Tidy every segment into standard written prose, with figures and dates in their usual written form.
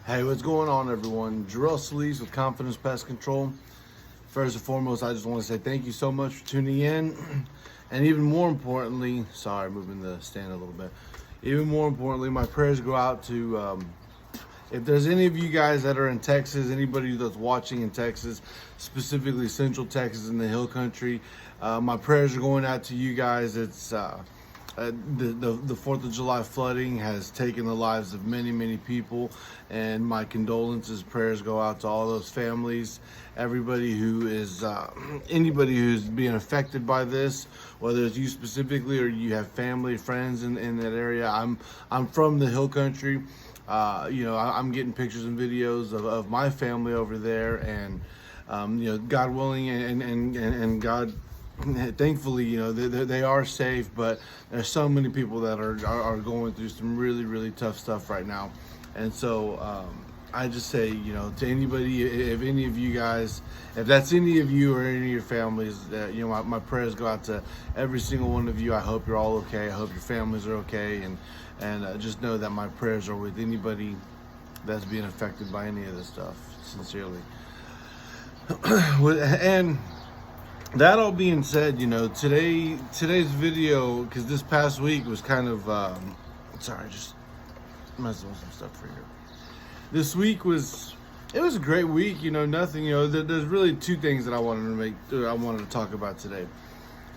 Hey, what's going on, everyone? Jarrell Solis with Confidence Pest Control. First and foremost, I just want to say thank you so much for tuning in. And even more importantly, sorry, moving the stand a little bit. Even more importantly, my prayers go out to, if there's any of you guys that are in Texas, anybody that's watching in Texas, specifically Central Texas in the Hill Country, my prayers are going out to you guys. It's the 4th of July flooding has taken the lives of many people, and my condolences, prayers go out to all those families, everybody who is, anybody who's being affected by this, whether it's you specifically or you have family, friends in that area. I'm from the Hill Country. I'm getting pictures and videos of my family over there, and God willing and God, thankfully, they are safe, but there's so many people that are going through some really tough stuff right now. And so I just say, to anybody, if any of you guys, if that's any of you or any of your families, my prayers go out to every single one of you. I hope you're all okay. I hope your families are okay, and just know that my prayers are with anybody that's being affected by any of this stuff, sincerely. And that all being said, today's video, because this past week was kind of, just messing with some stuff for you. This week was a great week, nothing, there's really two things that I wanted to talk about today.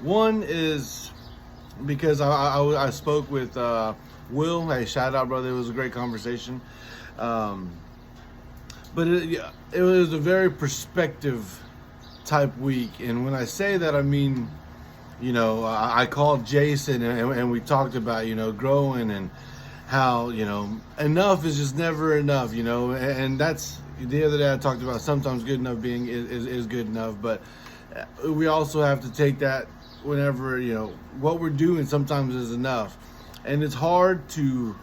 One is because I spoke with Will. Hey, shout out, brother. It was a great conversation. But it was a very perspective type week, and when I say that, I mean, I called Jason and we talked about growing, and how enough is just never enough, and that's the other day I talked about sometimes good enough being is good enough, but we also have to take that whenever what we're doing sometimes is enough, and it's hard to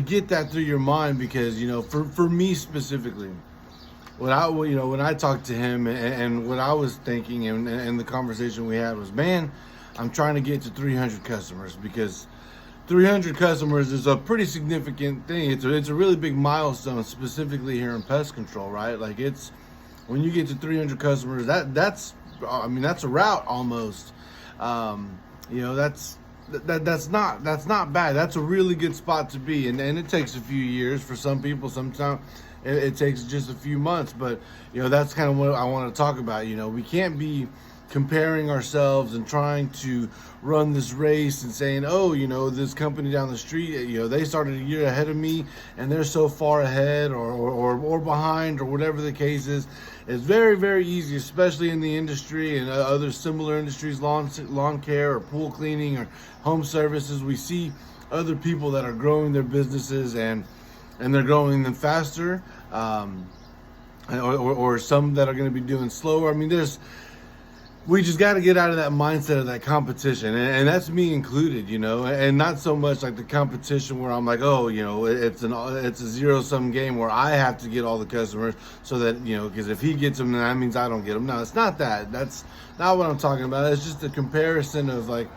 get that through your mind, because for me specifically, when I talked to him, and what I was thinking, and the conversation we had was, man, I'm trying to get to 300 customers, because 300 customers is a pretty significant thing. It's a really big milestone, specifically here in pest control, right? Like, it's when you get to 300 customers, that's a route almost. That's not bad. That's a really good spot to be, and it takes a few years for some people. Sometimes it takes just a few months, but that's kind of what I want to talk about. We can't be comparing ourselves and trying to run this race and saying, oh, this company down the street, they started a year ahead of me and they're so far ahead or behind, or whatever the case is. It's very easy, especially in the industry and other similar industries, lawn care or pool cleaning or home services. We see other people that are growing their businesses, and they're growing them faster, or some that are going to be doing slower. We just got to get out of that mindset of that competition, and that's me included, and not so much like the competition where I'm like, oh, it's a zero-sum game where I have to get all the customers, so that, because if he gets them, then that means I don't get them. No, it's not that. That's not what I'm talking about. It's just a comparison of, like,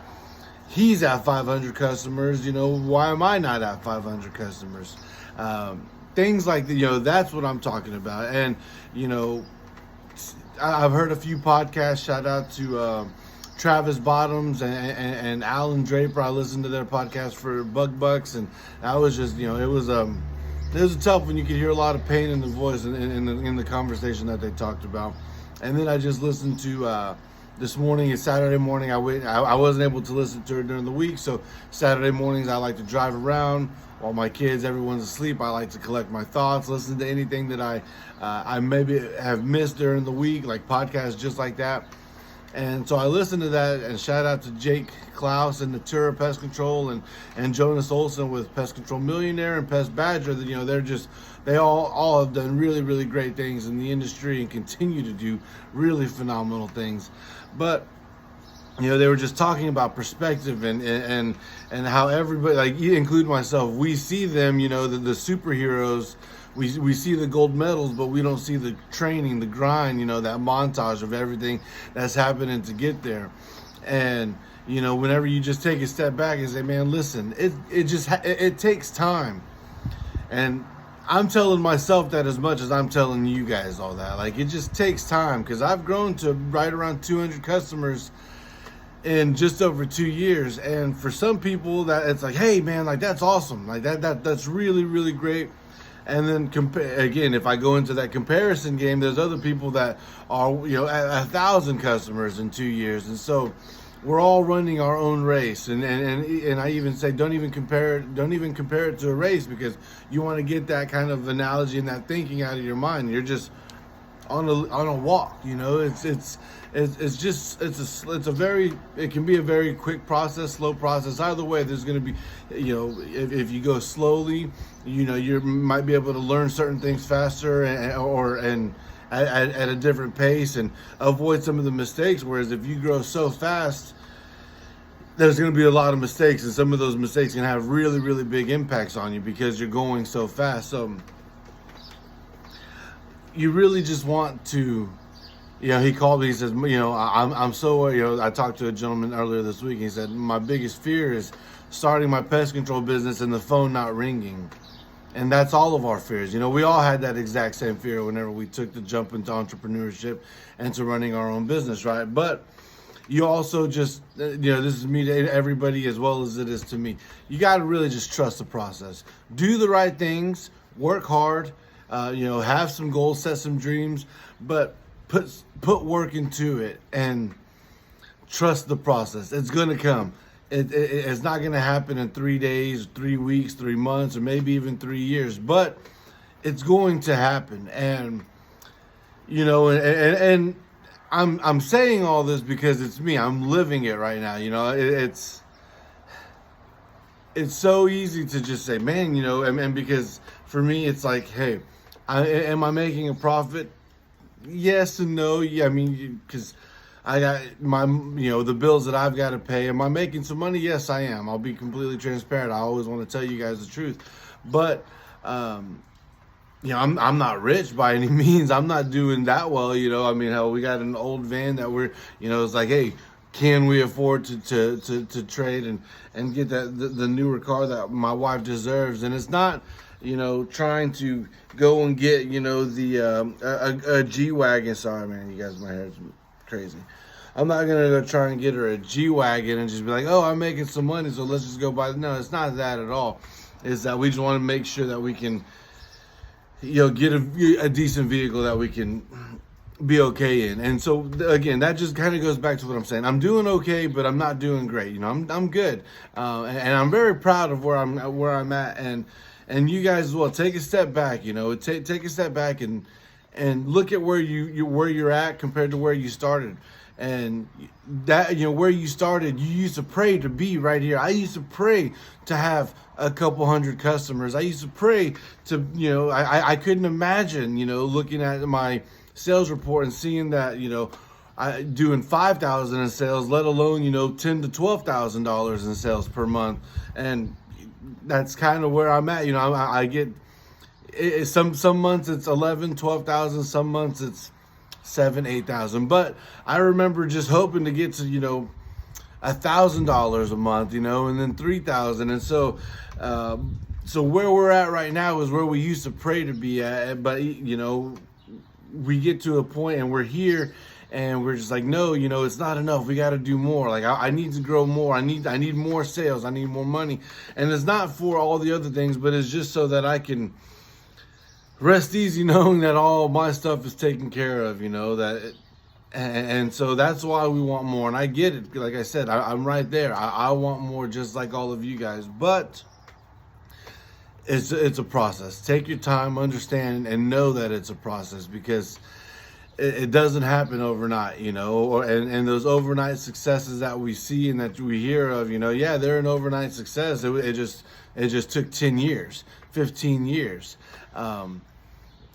he's at 500 customers, why am I not at 500 customers? Things like that, that's what I'm talking about. And, I've heard a few podcasts. Shout out to Travis Bottoms and Alan Draper. I listened to their podcast for Bug Bucks, and I was just, it was tough when you could hear a lot of pain in the voice in the conversation that they talked about. And then I just listened to this morning. It's Saturday morning. I wasn't able to listen to it during the week, so Saturday mornings I like to drive around while my kids, everyone's asleep. I like to collect my thoughts, listen to anything that I maybe have missed during the week, like podcasts just like that. And so I listened to that, and shout out to Jake Klaus and Natura Pest Control, and Jonas Olson with Pest Control Millionaire and Pest Badger. That they all have done really great things in the industry and continue to do really phenomenal things. But they were just talking about perspective and how everybody, like, include myself, we see them, the superheroes. We see the gold medals, but we don't see the training, the grind, that montage of everything that's happening to get there. And, whenever you just take a step back and say, man, listen, it takes time. And I'm telling myself that as much as I'm telling you guys all that. Like, it just takes time, because I've grown to right around 200 customers in just over 2 years. And for some people, that it's like, hey man, like that's awesome, like that's really really great. And then again, if I go into that comparison game, there's other people that are, at 1,000 customers in 2 years. And so we're all running our own race. And I even say, don't even compare it to a race, because you want to get that kind of analogy and that thinking out of your mind. You're just on a walk. It can be a very quick process, slow process. Either way, there's going to be, if you go slowly, you might be able to learn certain things faster, and at a different pace, and avoid some of the mistakes. Whereas if you grow so fast, there's going to be a lot of mistakes, and some of those mistakes can have really really big impacts on you, because you're going so fast. So you really just want to, he called me, he says, I'm so, I talked to a gentleman earlier this week, and he said, my biggest fear is starting my pest control business and the phone not ringing. And that's all of our fears. We all had that exact same fear whenever we took the jump into entrepreneurship and to running our own business, right? But you also just, this is me to everybody as well as it is to me. You got to really just trust the process. Do the right things, work hard, have some goals, set some dreams, but put work into it and trust the process. It's going to come. It's not going to happen in 3 days, 3 weeks, 3 months, or maybe even 3 years, but it's going to happen. And and I'm saying all this because it's me. I'm living it right now. It's so easy to just say, man, and because for me it's like, hey, am I making a profit? Yes and no. Yeah, I mean, because I got my, the bills that I've got to pay. Am I making some money? Yes, I am. I'll be completely transparent. I always want to tell you guys the truth. But, I'm not rich by any means. I'm not doing that well. I mean, hell, we got an old van that we're, it's like, hey, can we afford to trade and get the newer car that my wife deserves? And it's not, trying to go and get, a G-Wagon. Sorry, man, you guys, my hair's crazy. I'm not going to go try and get her a G-Wagon and just be like, oh, I'm making some money, so let's just go buy. No, it's not that at all. It's that we just want to make sure that we can, get a decent vehicle that we can be okay in. And so again, that just kind of goes back to what I'm saying. I'm doing okay, but I'm not doing great. I'm good, and I'm very proud of where I'm at. And you guys as well, take a step back. Take a step back and look at where you're at compared to where you started. And that, where you started, you used to pray to be right here. I used to pray to have a couple hundred customers. I used to pray to, I couldn't imagine, looking at my sales report and seeing that, I doing 5,000 in sales, let alone, $10,000 to $12,000 in sales per month. And that's kind of where I'm at. I get some months it's 11, 12,000, some months it's 7, 8,000. But I remember just hoping to get to, $1,000 a month, and then 3,000. And so, so where we're at right now is where we used to pray to be at. But, we get to a point and we're here and we're just like, no, it's not enough. We got to do more. Like I need to grow more. I need more sales. I need more money. And it's not for all the other things, but it's just so that I can rest easy knowing that all my stuff is taken care of, and so that's why we want more. And I get it. Like I said, I'm right there. I want more just like all of you guys, but it's a process. Take your time, understand, and know that it's a process, because it doesn't happen overnight, and those overnight successes that we see and that we hear of, yeah, they're an overnight success. It just took 10 years, 15 years.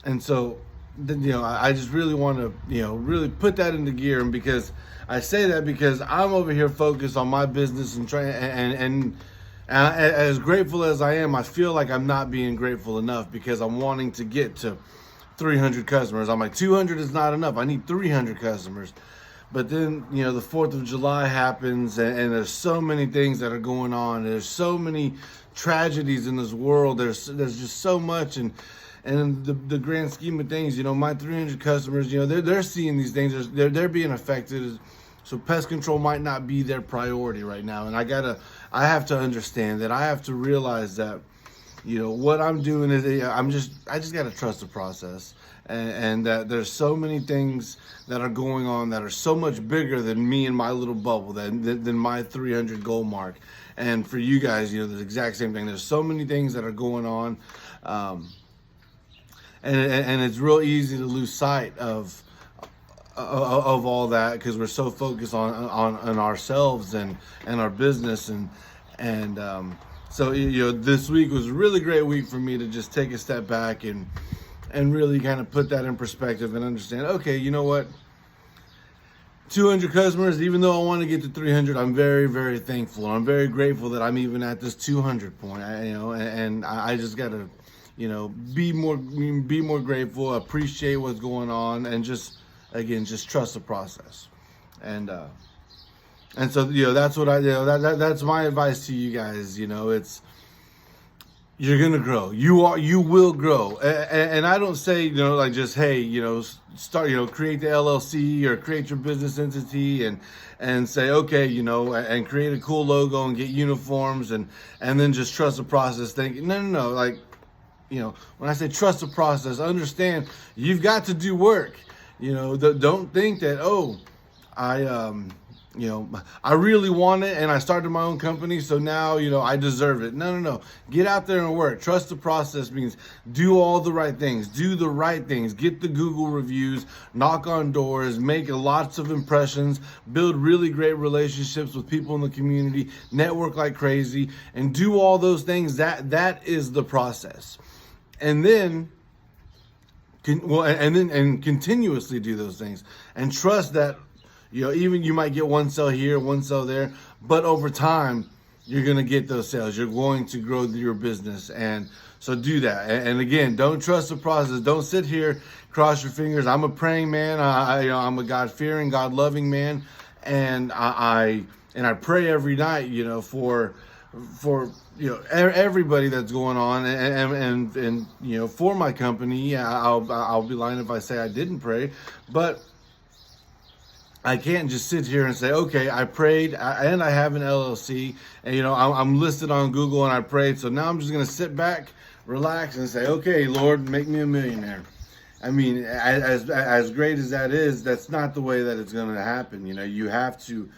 And so, I just really want to, really put that into gear. And because I say that because I'm over here focused on my business and trying, and as grateful as I am, I feel like I'm not being grateful enough, because I'm wanting to get to 300 customers. I'm like, 200 is not enough. I need 300 customers. But then, the 4th of July happens, and there's so many things that are going on. There's so many tragedies in this world. There's just so much, and in the grand scheme of things, my 300 customers, they're seeing these things. They're being affected. So pest control might not be their priority right now, and I have to understand that. I have to realize that, what I'm doing is I just got to trust the process. And that there's so many things that are going on that are so much bigger than me and my little bubble, than my 300 goal mark. And for you guys, the exact same thing. There's so many things that are going on, and it's real easy to lose sight of all that because we're so focused on ourselves and our business and so this week was a really great week for me to just take a step back and really kind of put that in perspective and understand, okay, you know what? 200 customers, even though I want to get to 300, I'm very, very thankful. I'm very grateful that I'm even at this 200 point, and I just got to, be more grateful, appreciate what's going on, and just trust the process. And so, that's what that's my advice to you guys. It's, you're going to grow. You will grow. And I don't say, like just, hey, start, create the LLC or create your business entity and say, okay, and create a cool logo and get uniforms and then just trust the process. No. Like, when I say trust the process, understand you've got to do work. Don't think that, I really want it and I started my own company, so now, I deserve it. No. Get out there and work. Trust the process means do all the right things. Do the right things. Get the Google reviews, knock on doors, make lots of impressions, build really great relationships with people in the community, network like crazy, and do all those things. That is the process. And then continuously do those things and trust that even you might get one sale here, one sale there, but over time, you're going to get those sales. You're going to grow your business. And so do that. And again, don't trust the process. Don't sit here, cross your fingers. I'm a praying man. I'm a God-fearing, God-loving man. And I pray every night, for everybody that's going on and for my company. I'll be lying if I say I didn't pray, but I can't just sit here and say, okay, I prayed and I have an LLC and, I'm listed on Google and I prayed. So now I'm just going to sit back, relax and say, okay, Lord, make me a millionaire. I mean, as great as that is, that's not the way that it's going to happen. You have to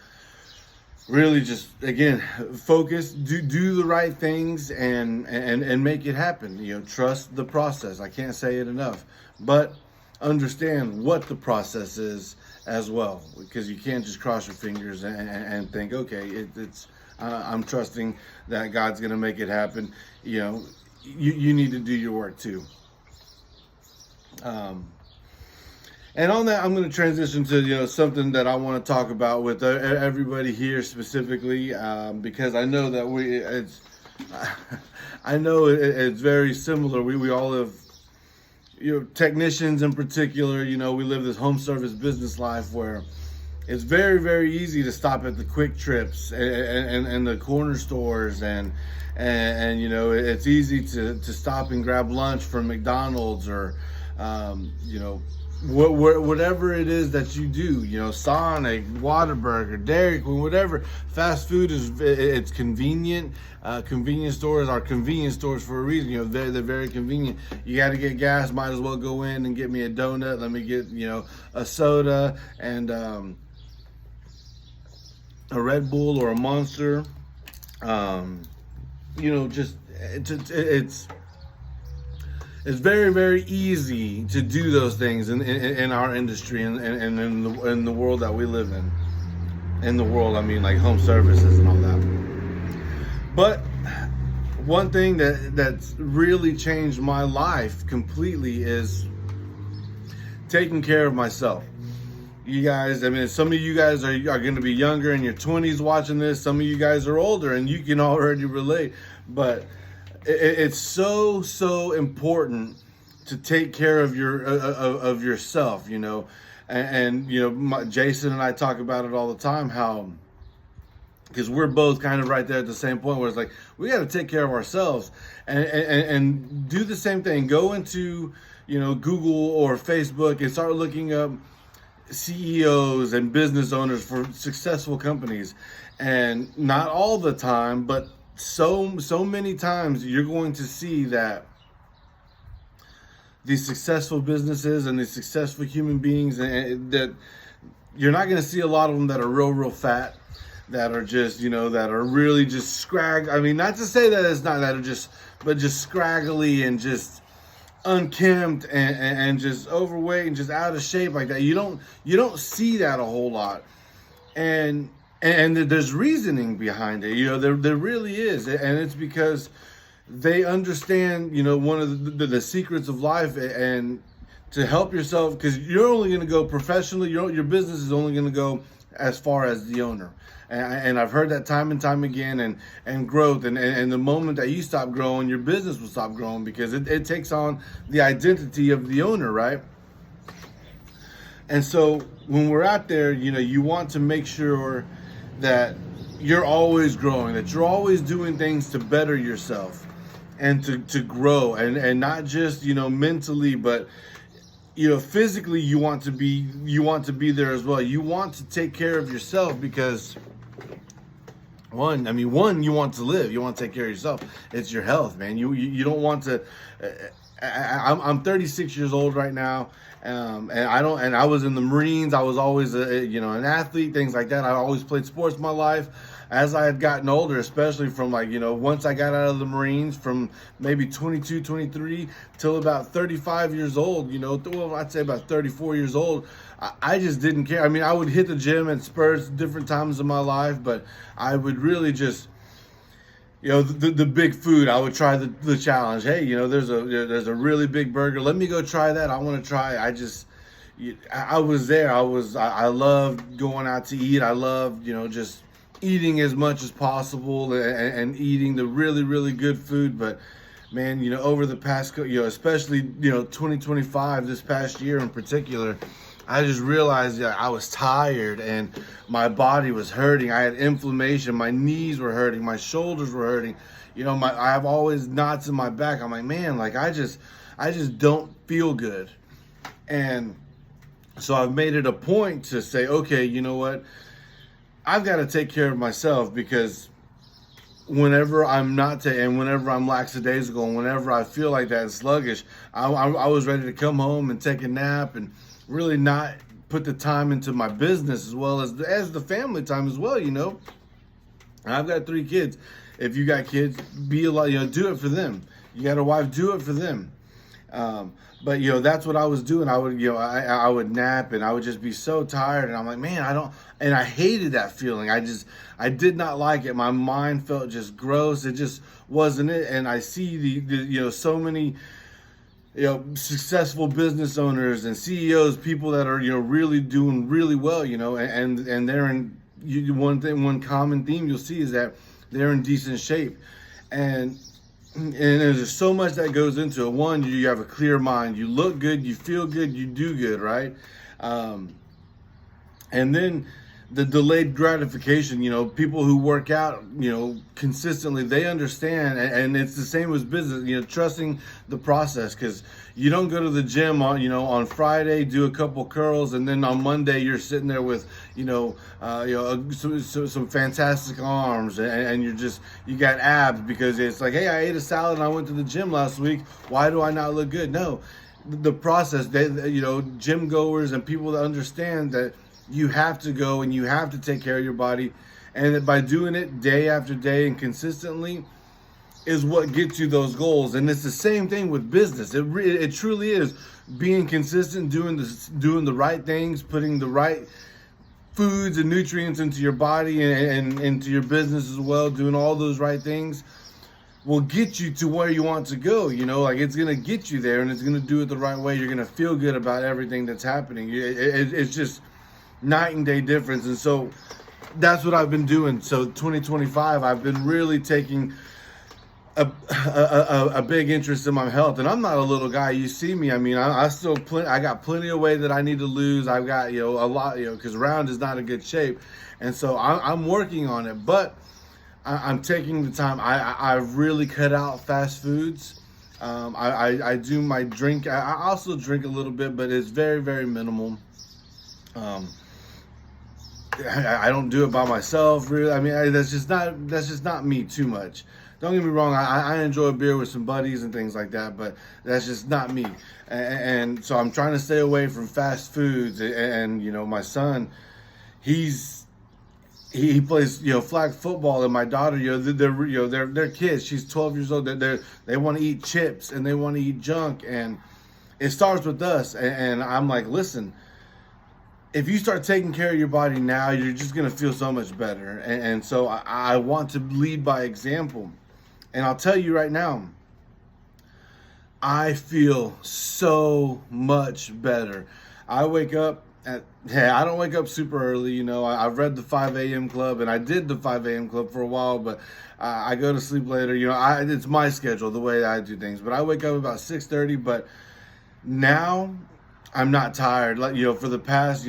really just, again, focus, do the right things and make it happen. Trust the process. I can't say it enough, but understand what the process is as well, because you can't just cross your fingers and think, okay, I'm trusting that God's going to make it happen. You need to do your work too. And on that, I'm going to transition to something that I want to talk about with everybody here specifically, because I know that it's very similar. We all have, technicians in particular. We live this home service business life where it's very, very easy to stop at the Quick Trips and the corner stores and it's easy to stop and grab lunch from McDonald's or whatever it is that you do, Sonic, Whataburger, Dairy Queen, whatever. Fast food it's convenient. Convenience stores are convenience stores for a reason. They're very convenient. You got to get gas, might as well go in and get me a donut. Let me get a soda and a Red Bull or a Monster. It's very, very easy to do those things in our industry and in the world that we live in. In the world, I mean, like home services and all that. But one thing that's really changed my life completely is taking care of myself. You guys, some of you guys are going to be younger in your 20s watching this. Some of you guys are older and you can already relate. But it's so important to take care of yourself. and you know, Jason and I talk about it all the time, how, because we're both kind of right there at the same point where it's like we got to take care of ourselves and do the same thing. Go into, you know, Google or Facebook and start looking up CEOs and business owners for successful companies, and not all the time, but so many times you're going to see that these successful businesses and these successful human beings, and that you're not going to see a lot of them that are real fat, that are just, you know, that are really just I mean, not to say that it's not, that are just, but just scraggly and just unkempt and just overweight and just out of shape like that. You don't see that a whole lot, and there's reasoning behind it. You know, there really is, and it's because they understand, you know, one of the secrets of life, and to help yourself, because you're only going to go professionally. Your business is only going to go as far as the owner. And I've heard that time and time again, and growth, and the moment that you stop growing, your business will stop growing, because it takes on the identity of the owner, right? And so when we're out there, you know, you want to make sure that you're always growing, that you're always doing things to better yourself and to grow, and not just, you know, mentally, but, you know, physically you want to be there as well. You want to take care of yourself, because one, you want to live, you want to take care of yourself. It's your health, man. You don't want to. I'm 36 years old right now, and I was in the Marines. I was always an athlete, things like that. I always played sports my life. As I had gotten older, especially from, like, you know, once I got out of the Marines, from maybe 22, 23 till about 35 years old, you know, well, I'd say about 34 years old, I just didn't care. I mean, I would hit the gym at spurts different times in my life, but I would really just, you know, the big food. I would try the challenge. Hey, you know, there's a really big burger. Let me go try that. I want to try. I was there. I loved going out to eat. I loved, you know, just eating as much as possible, and eating the really good food. But man, you know, over the past, you know, especially, you know, 2025, this past year in particular, I just realized that I was tired and my body was hurting. I had inflammation. My knees were hurting. My shoulders were hurting. You know, I have always knots in my back. I'm like, man, like I just don't feel good. And so I've made it a point to say, okay, you know what? I've got to take care of myself, because whenever I'm not and whenever I'm lackadaisical, and whenever I feel like that and sluggish, I was ready to come home and take a nap and really not put the time into my business, as well as the family time as well. You know, I've got 3 kids. If you got kids, be a lot, you know, do it for them. You got a wife, do it for them. But, you know, that's what I was doing. I would, you know, I would nap, and I would just be so tired. And I'm like, man, and I hated that feeling. I did not like it. My mind felt just gross. It just wasn't it. And I see the you know, so many, you know, successful business owners and CEOs, people that are, you know, really doing really well, you know, and they're in, one common theme you'll see is that they're in decent shape. And there's just so much that goes into it. One, you have a clear mind, you look good, you feel good, you do good, right? And then the delayed gratification, you know, people who work out, you know, consistently, they understand, and it's the same with business, you know, trusting the process, because you don't go to the gym on Friday, do a couple curls, and then on Monday you're sitting there with, some fantastic arms, and you got abs, because it's like, hey, I ate a salad and I went to the gym last week. Why do I not look good? No, the process, gym goers and people that understand that you have to go and you have to take care of your body, and that by doing it day after day and consistently is what gets you those goals. And it's the same thing with business. It truly is being consistent, doing the right things, putting the right foods and nutrients into your body and into your business as well. Doing all those right things will get you to where you want to go. You know, like, it's gonna get you there, and it's gonna do it the right way. You're gonna feel good about everything that's happening. It's just night and day difference. And so that's what I've been doing. So 2025, I've been really taking a big interest in my health, and I'm not a little guy. You see me. I mean, I still I got plenty of weight that I need to lose. I've got a lot because round is not a good shape, and so I'm working on it. But I'm taking the time. I've really cut out fast foods. I do my drink. I also drink a little bit, but it's very very minimal. Um, I don't do it by myself, really. I mean, that's just not me too much. Don't get me wrong. I enjoy beer with some buddies and things like that, but that's just not me. And so I'm trying to stay away from fast foods. And my son, he plays flag football, and my daughter, they're kids. She's 12 years old. They want to eat chips and they want to eat junk, and it starts with us. And I'm like, listen. If you start taking care of your body now, you're just going to feel so much better. And so I want to lead by example. And I'll tell you right now, I feel so much better. I wake up I don't wake up super early. I've read the 5 a.m. club, and I did the 5 a.m. club for a while, but I go to sleep later. It's my schedule, the way I do things. But I wake up about 6:30, but now I'm not tired. For the past,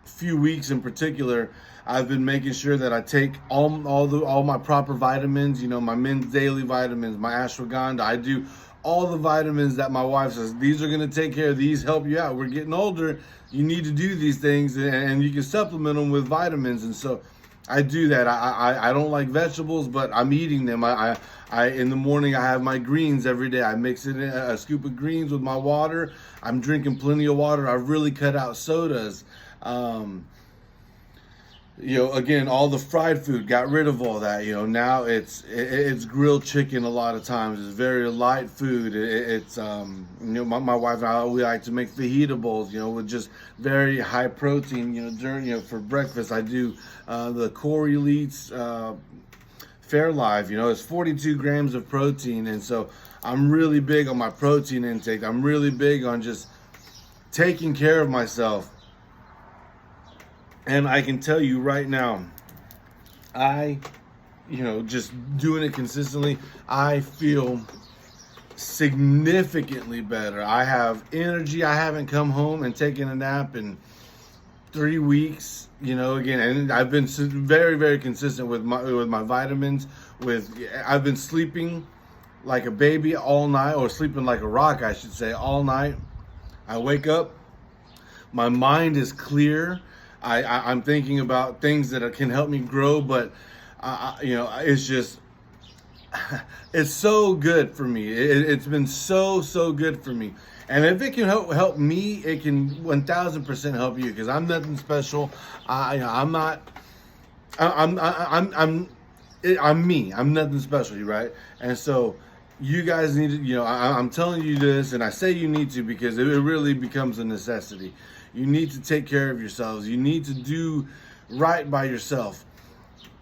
few weeks in particular, I've been making sure that I take all my proper vitamins. My men's daily vitamins, my ashwagandha. I do all the vitamins that my wife says these are going to take care of. These help you out. We're getting older. You need to do these things, and you can supplement them with vitamins. And so I do that. I don't like vegetables, but I'm eating them. I in the morning I have my greens every day. I mix it in a scoop of greens with my water. I'm drinking plenty of water. I've really cut out sodas. Again, all the fried food, got rid of all that. Now it's grilled chicken a lot of times. It's very light food. It's my wife and I, we like to make fajita bowls, with just very high protein. During for breakfast I do the Core Elites Fairlife. It's 42 grams of protein, and so I'm really big on my protein intake. I'm really big on just taking care of myself. And I can tell you right now, just doing it consistently, I feel significantly better. I have energy. I haven't come home and taken a nap in 3 weeks. Again, and I've been very, very consistent with my vitamins. I've been sleeping like a baby all night, or sleeping like a rock, I should say, all night. I wake up, my mind is clear. I'm thinking about things that can help me grow, but it's just it's so good for me. It's been so good for me. And if it can help me, it can 1,000% help you, because I'm nothing special. I'm not. I'm me. I'm nothing special, right? And so you guys need to. I'm telling you this, and I say you need to because it really becomes a necessity. You need to take care of yourselves. You need to do right by yourself.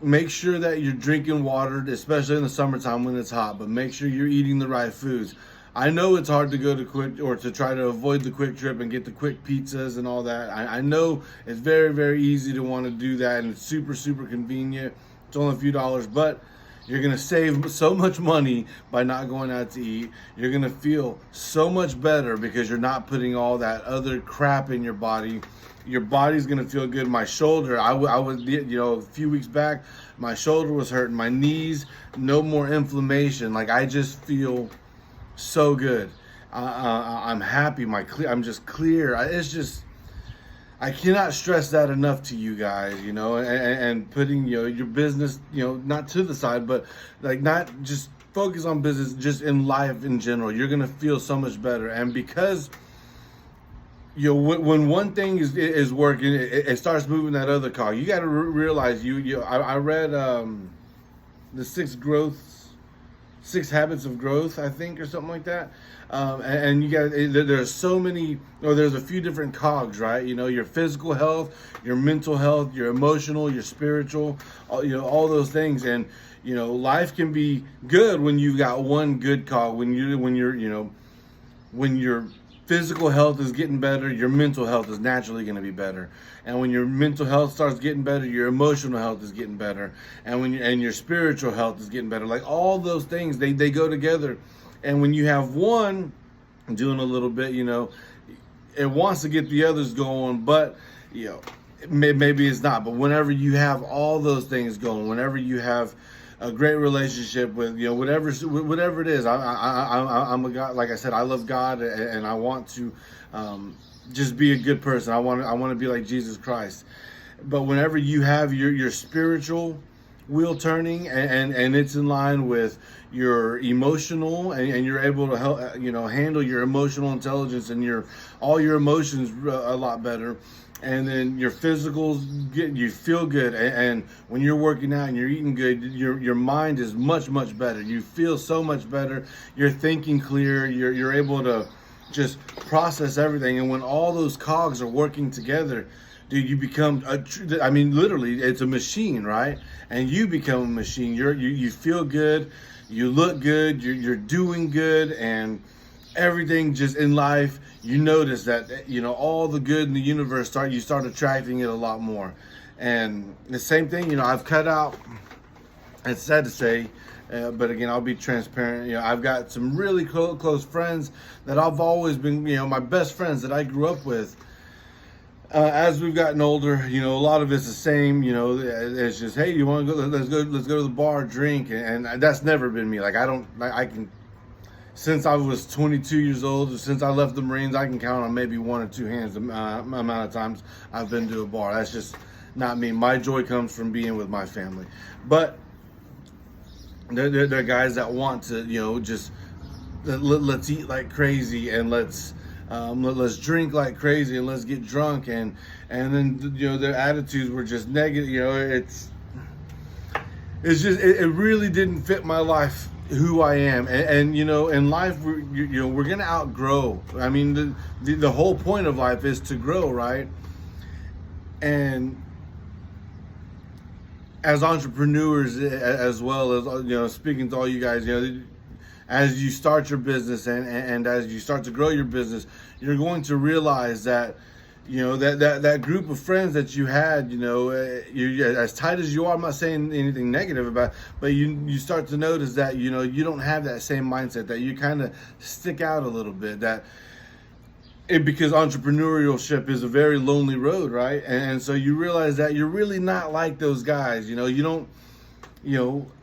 Make sure that you're drinking water, especially in the summertime when it's hot, but make sure you're eating the right foods. I know it's hard to go to quick, or to try to avoid the quick trip and get the quick pizzas and all that. I know it's very, very easy to want to do that, and it's super, super convenient. It's only a few dollars, but you're going to save so much money by not going out to eat. You're going to feel so much better because you're not putting all that other crap in your body. Your body's going to feel good. My shoulder, I was, a few weeks back, my shoulder was hurting. My knees, no more inflammation. I just feel so good. I'm happy. I'm just clear. I cannot stress that enough to you guys, and putting, your business, not to the side, but not just focus on business, just in life in general. You're going to feel so much better. And because, when one thing is working, it starts moving that other cog. You got to realize I read, the 6 habits of growth, I think, or something like that. And you got, there's so many, or there's a few different cogs, right? Your physical health, your mental health, your emotional, your spiritual, all those things. And, life can be good when you've got one good cog, when you're physical health is getting better, your mental health is naturally going to be better. And when your mental health starts getting better, your emotional health is getting better. And your spiritual health is getting better. Like all those things, they go together. And when you have one doing a little bit, it wants to get the others going, but maybe it's not. But whenever you have all those things going, whenever you have a great relationship with whatever it is, I'm a God. Like I said, I love God, and I want to just be a good person. I want to be like Jesus Christ. But whenever you have your spiritual wheel turning, and it's in line with your emotional, and you're able to help, handle your emotional intelligence and all your emotions a lot better. And then your physicals you feel good, and when you're working out and you're eating good, your mind is much better. You feel so much better. You're thinking clear. You're able to just process everything. And when all those cogs are working together, dude, you become literally, it's a machine, right? And you become a machine. You feel good. You look good. You're doing good, and everything just in life, you notice that, all the good in the universe you start attracting it a lot more. And the same thing, I've cut out, it's sad to say, but again, I'll be transparent. I've got some really close friends that I've always been, my best friends that I grew up with. As we've gotten older, a lot of it's the same. It's just, hey, you want to go? Let's go to the bar, drink, and that's never been me. Like I can. Since I was 22 years old, since I left the Marines, I can count on maybe one or two hands the amount of times I've been to a bar. That's just not me. My joy comes from being with my family. But there are guys that want to, just let's eat like crazy, and let's drink like crazy, and let's get drunk, and then their attitudes were just negative. It's just it really didn't fit my life, who I am, and in life we're gonna outgrow. I mean, the whole point of life is to grow, right? And as entrepreneurs, as well as speaking to all you guys, as you start your business, and as you start to grow your business, you're going to realize that that group of friends that you had, you're as tight as you are. I'm not saying anything negative about it, but you start to notice that, you don't have that same mindset, that you kind of stick out a little bit, because entrepreneurship is a very lonely road, right? And so you realize that you're really not like those guys. You don't,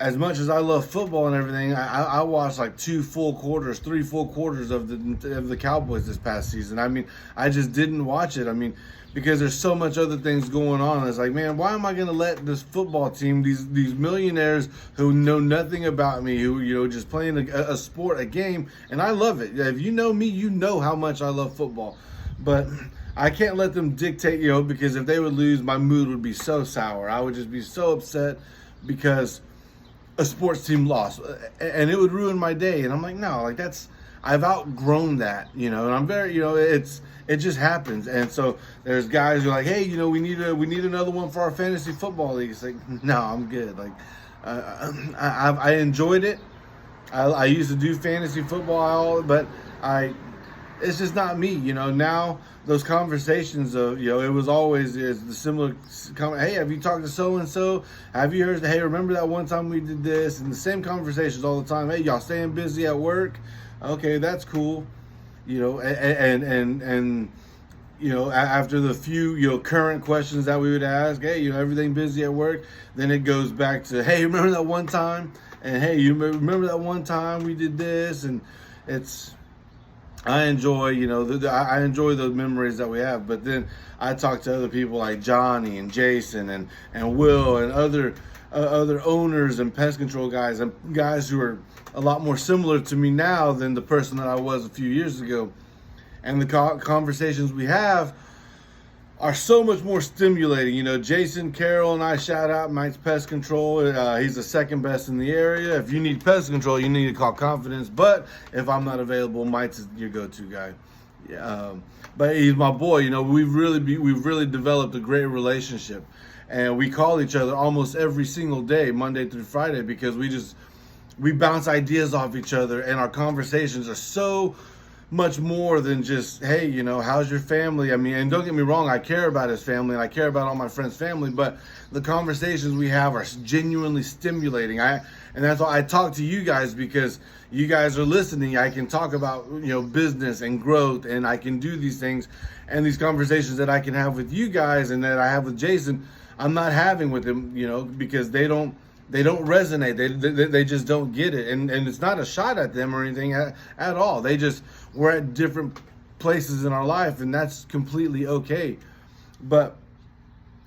as much as I love football and everything, I watched like 3 full quarters of the Cowboys this past season. I mean, I just didn't watch it. I mean, because there's so much other things going on. It's like, man, why am I going to let this football team, these millionaires who know nothing about me, who just playing a sport, a game, and I love it. If you know me, you know how much I love football, but I can't let them dictate, because if they would lose, my mood would be so sour. I would just be so upset because a sports team lost, and it would ruin my day. And I'm like, no, like I've outgrown that, and I'm very, it just happens. And so there's guys who are like, hey, we need another one for our fantasy football league. It's like, no, I'm good. Like, I enjoyed it. I used to do fantasy football, but it's just not me, Now those conversations of, it was always the similar comment. Hey, have you talked to so and so? Have you heard? Hey, remember that one time we did this? And the same conversations all the time. Hey, y'all staying busy at work? Okay, that's cool. And after the few current questions that we would ask, hey, everything busy at work? Then it goes back to, hey, remember that one time? And hey, you remember that one time we did this? And I enjoy, I enjoy those memories that we have. But then I talk to other people like Johnny and Jason and Will and other owners and pest control guys, and guys who are a lot more similar to me now than the person that I was a few years ago. And the conversations we have are so much more stimulating. Jason Carroll and I, shout out Mike's Pest Control. He's the second best in the area. If you need pest control, you need to call Confidence. But if I'm not available, Mike's your go-to guy. Yeah, but he's my boy. We've really developed a great relationship, and we call each other almost every single day, Monday through Friday, because we bounce ideas off each other, and our conversations are so much more than just, hey, how's your family? I mean, and don't get me wrong, I care about his family and I care about all my friends' family, but the conversations we have are genuinely stimulating. And that's why I talk to you guys, because you guys are listening. I can talk about, business and growth, and I can do these things, and these conversations that I can have with you guys and that I have with Jason, I'm not having with him, because they don't resonate. They just don't get it. And it's not a shot at them or anything at all. We're at different places in our life, and that's completely okay. But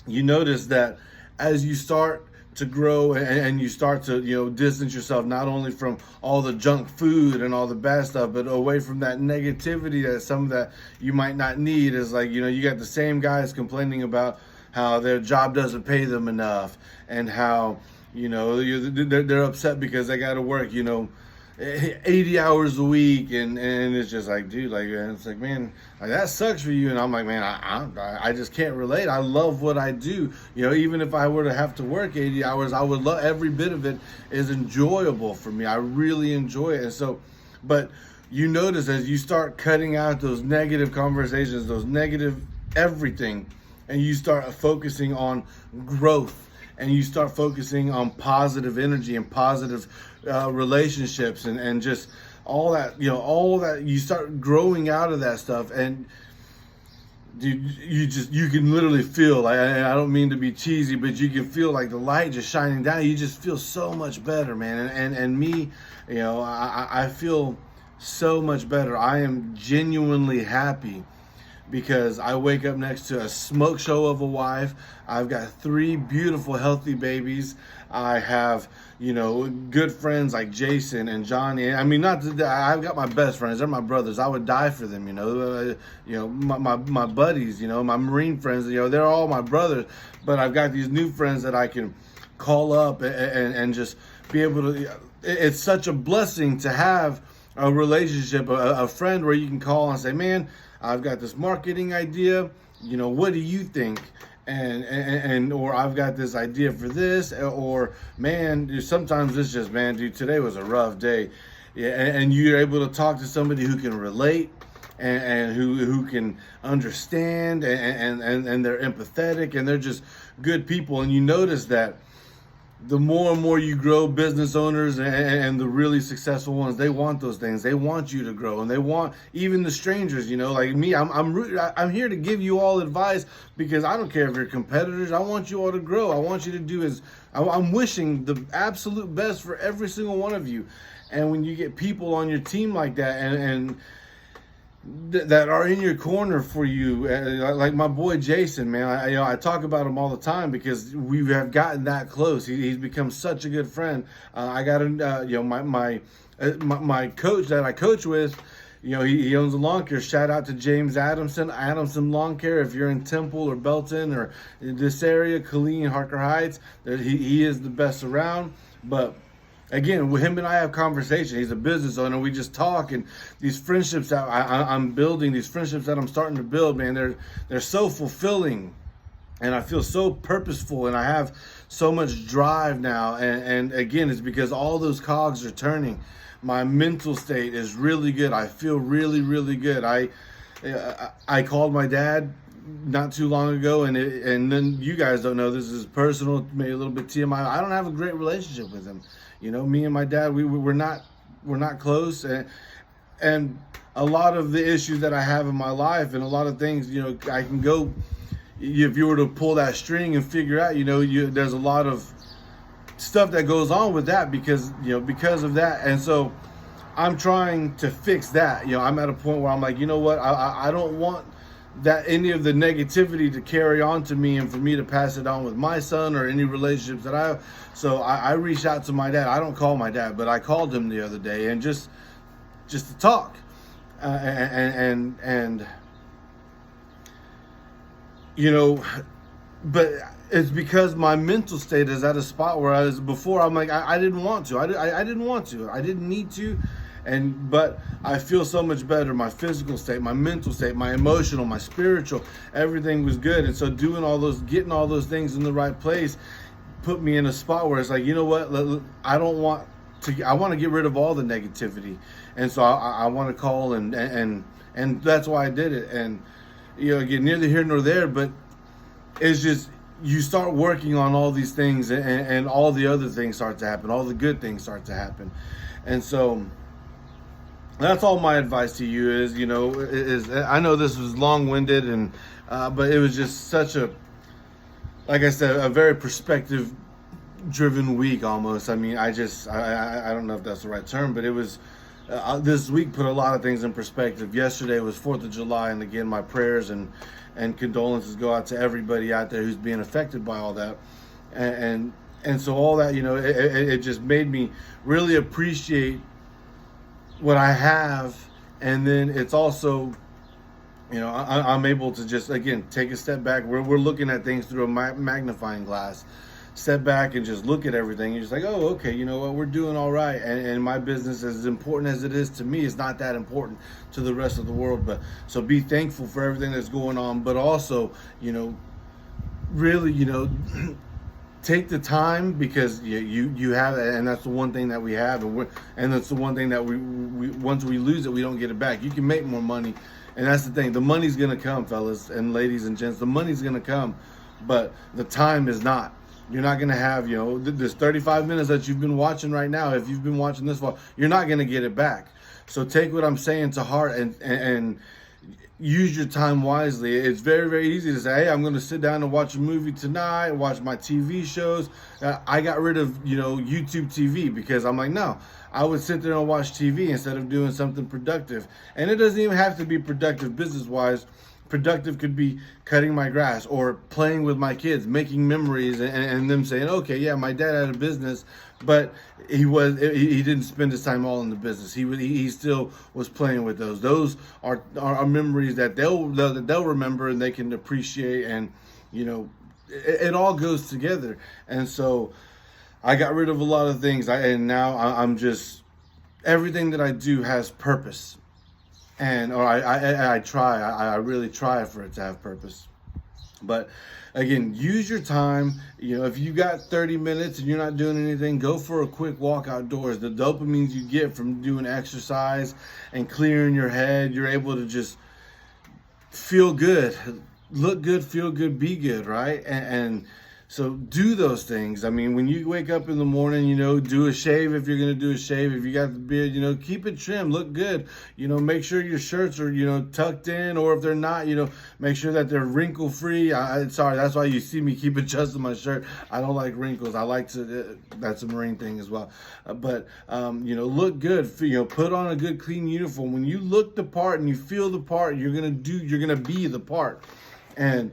you notice that as you start to grow and you start to, distance yourself, not only from all the junk food and all the bad stuff, but away from that negativity that some that you might not need. Is like, you got the same guys complaining about how their job doesn't pay them enough, and how, they're upset because they got to work, 80 hours a week, and it's just like, dude, like, it's like, man, like, that sucks for you. And I'm like, man, I just can't relate. I love what I do. Even if I were to have to work 80 hours, I would love every bit of it. Is enjoyable for me. I really enjoy it. And so, but you notice as you start cutting out those negative conversations, those negative everything, and you start focusing on growth, and you start focusing on positive energy and positive relationships, and just all that, all that, you start growing out of that stuff. And dude, you can literally feel, like, I don't mean to be cheesy, but you can feel like the light just shining down. You just feel so much better, man. And me, I feel so much better. I am genuinely happy, because I wake up next to a smoke show of a wife. I've got 3 beautiful, healthy babies. I have, good friends like Jason and Johnny. I mean, I've got my best friends. They're my brothers. I would die for them, my buddies, my Marine friends, they're all my brothers. But I've got these new friends that I can call up and just be able to. It's such a blessing to have a relationship, a friend where you can call and say, man, I've got this marketing idea, what do you think? And or I've got this idea for this, or man, dude, sometimes it's just, man, dude, today was a rough day. Yeah, and you're able to talk to somebody who can relate, and who can understand, and they're empathetic, and they're just good people. And you notice that the more and more you grow, business owners and the really successful ones, they want those things. They want you to grow, and they want even the strangers, like me. I'm here to give you all advice, because I don't care if you're competitors. I want you all to grow. I want you to do I'm wishing the absolute best for every single one of you. And when you get people on your team like that, and that are in your corner for you, like my boy Jason, man. I talk about him all the time, because we have gotten that close. He's become such a good friend. I got my coach that I coach with. He owns a lawn care. Shout out to James Adamson Lawn Care. If you're in Temple or Belton or this area, Killeen, Harker Heights, he is the best around. But again, with him and I have conversation. He's a business owner. We just talk, and these friendships that I'm building, these friendships that I'm starting to build, man, they're so fulfilling, and I feel so purposeful, and I have so much drive now. And again, it's because all those cogs are turning. My mental state is really good. I feel really, really good. I called my dad not too long ago, and then you guys don't know, this is personal, maybe a little bit TMI. I don't have a great relationship with him. Me and my dad, we're not close, and a lot of the issues that I have in my life, and a lot of things, I can go, if you were to pull that string and figure out, there's a lot of stuff that goes on with that, because of that. And so I'm trying to fix that. I'm at a point where I'm like, what, I don't want that any of the negativity to carry on to me, and for me to pass it on with my son or any relationships that I have. So I reached out to my dad. I don't call my dad, but I called him the other day, and just to talk, but it's because my mental state is at a spot where I was before. I'm like, I didn't want to. I didn't want to. I didn't need to. But I feel so much better. My physical state, my mental state, my emotional, my spiritual, everything was good. And so getting all those things in the right place put me in a spot where it's like, what? I don't want I want to get rid of all the negativity, and so I want to call and that's why I did it. And again, neither here nor there, but it's just you start working on all these things, and all the other things start to happen. All the good things start to happen, and so that's all my advice to you is I know this was long-winded and but it was just such a, like I said, a very perspective driven week almost. I mean, I don't know if that's the right term, but it was this week put a lot of things in perspective. Yesterday was 4th of July, and again, my prayers and condolences go out to everybody out there who's being affected by all that, and so all that, it just made me really appreciate what I have. And then it's also, I'm able to just, again, take a step back. We're looking at things through a magnifying glass. Step back and just look at everything. You're just like, oh, okay, you know what, we're doing all right. And my business, as important as it is to me, is not that important to the rest of the world. But so be thankful for everything that's going on, but also, really, take the time, because you have it, and that's the one thing that we have, and that's the one thing that we once we lose it, we don't get it back. You can make more money, and that's the thing. The money's gonna come, fellas and ladies and gents. The money's gonna come, but the time is not. You're not gonna have this 35 minutes that you've been watching right now. If you've been watching this far, you're not gonna get it back. So take what I'm saying to heart and use your time wisely. It's very, very easy to say, hey, I'm going to sit down and watch a movie tonight, watch my TV shows. I got rid of, YouTube TV, because I'm like, no, I would sit there and watch TV instead of doing something productive. And it doesn't even have to be productive business-wise. Productive could be cutting my grass or playing with my kids, making memories, and them saying, okay, yeah, my dad had a business, but he didn't spend his time all in the business. He still was playing with those. Those are memories that they'll remember and they can appreciate, and it all goes together. And so I got rid of a lot of things, and now I'm just, everything that I do has purpose. And I really try for it to have purpose. But again, use your time. If you got 30 minutes and you're not doing anything, go for a quick walk outdoors. The dopamines you get from doing exercise and clearing your head, you're able to just feel good, look good, feel good, be good, right? And so do those things. I mean, when you wake up in the morning, do a shave if you're going to do a shave. If you got the beard, keep it trimmed, look good. Make sure your shirts are, tucked in, or if they're not, make sure that they're wrinkle free. Sorry, that's why you see me keep adjusting my shirt. I don't like wrinkles. I like to, that's a Marine thing as well. But look good, put on a good clean uniform. When you look the part and you feel the part, you're going to be the part. And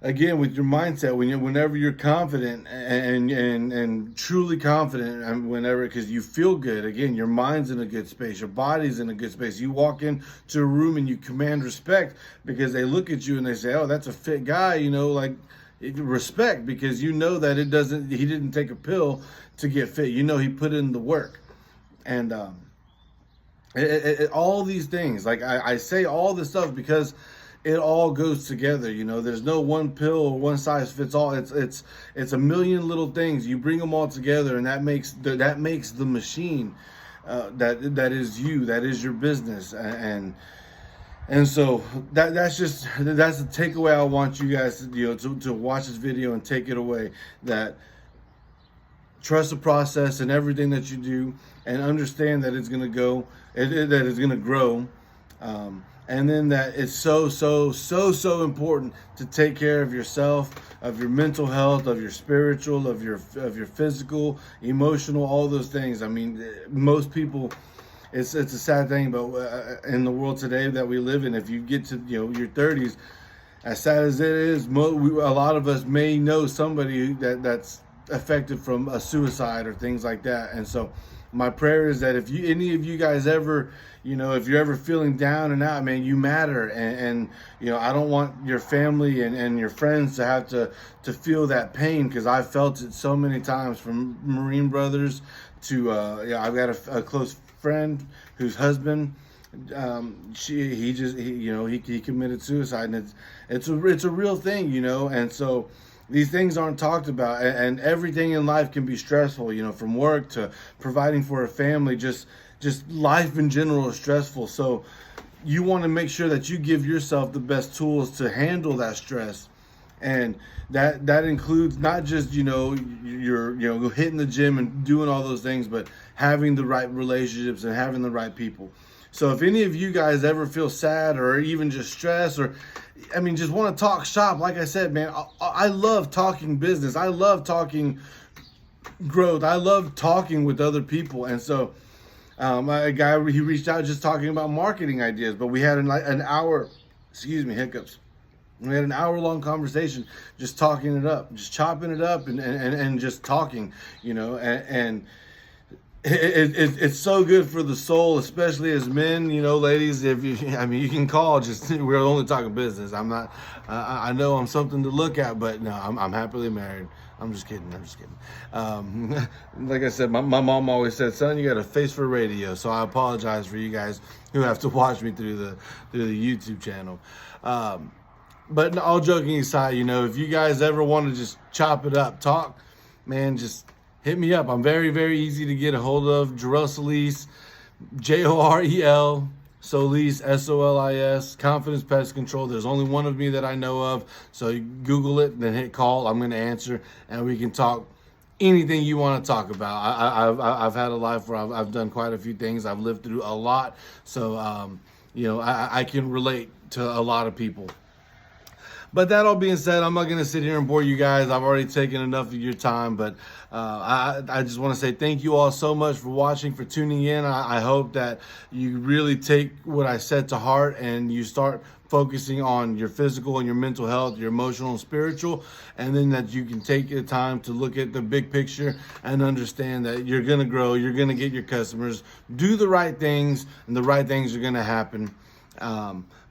again, with your mindset, whenever you're confident and truly confident, and because you feel good, again, your mind's in a good space, your body's in a good space. You walk into a room and you command respect, because they look at you and they say, oh, that's a fit guy, respect, because that he didn't take a pill to get fit. He put in the work. And all these things, like I say all this stuff because it all goes together. There's no one pill or one size fits all. It's a million little things. You bring them all together, and that makes the machine that is you, that is your business. And so that's the takeaway I want you guys to watch this video and take it away. That trust the process and everything that you do, and understand that it's going to grow. And then that it's so important to take care of yourself, of your mental health, of your spiritual, of your physical, emotional, all those things. I mean, most people, it's a sad thing, but in the world today that we live in, if you get to your 30s, as sad as it is, a lot of us may know somebody that's affected from a suicide or things like that. And so my prayer is that if any of you guys ever, if you're ever feeling down and out, man, you matter. And I don't want your family and your friends to have to feel that pain, because I've felt it so many times, from Marine brothers to, I've got a close friend whose husband, he committed suicide, and it's a real thing, and so These things aren't talked about, and everything in life can be stressful, from work to providing for a family. Just life in general is stressful. So you want to make sure that you give yourself the best tools to handle that stress. And that includes not just you're hitting the gym and doing all those things, but having the right relationships and having the right people. So if any of you guys ever feel sad or even just stressed, or just want to talk shop, like I said, man, I love talking business. I love talking growth. I love talking with other people. And so a guy, he reached out just talking about marketing ideas, but we had an hour, excuse me, hiccups. We had an hour-long conversation, just talking it up, just chopping it up, and just talking, and it's so good for the soul, especially as men, ladies. If you can call. Just we're only talking business. I'm not. I know I'm something to look at, but no, I'm happily married. I'm just kidding. Like I said, my mom always said, "Son, you got a face for radio." So I apologize for you guys who have to watch me through the YouTube channel. But all joking aside, if you guys ever want to just chop it up, talk, man, just hit me up. I'm very, very easy to get a hold of. Jorel Solis, Jorel Solis, Solis, Confidence Pest Control. There's only one of me that I know of. So you Google it, then hit call. I'm going to answer, and we can talk anything you want to talk about. I've had a life where I've done quite a few things. I've lived through a lot. So, I can relate to a lot of people. But that all being said, I'm not going to sit here and bore you guys. I've already taken enough of your time. But I just want to say thank you all so much for watching, for tuning in. I hope that you really take what I said to heart and you start focusing on your physical and your mental health, your emotional and spiritual, and then that you can take the time to look at the big picture and understand that you're going to grow, you're going to get your customers, do the right things, and the right things are going to happen.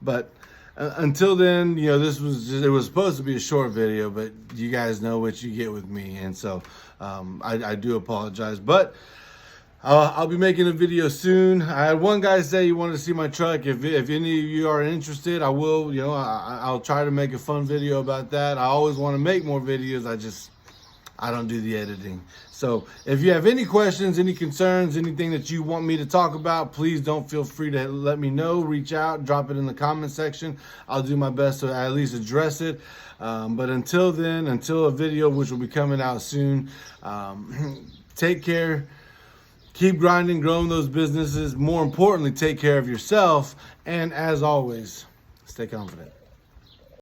But until then, it was supposed to be a short video, but you guys know what you get with me. And so I do apologize, but I'll be making a video soon. I had one guy say he wanted to see my truck. If any of you are interested, I will, I'll try to make a fun video about that. I always want to make more videos. I don't do the editing. So if you have any questions, any concerns, anything that you want me to talk about, please don't feel free to let me know. Reach out, drop it in the comment section. I'll do my best to at least address it. But until then, until a video which will be coming out soon, take care. Keep grinding, growing those businesses. More importantly, take care of yourself. And as always, stay confident.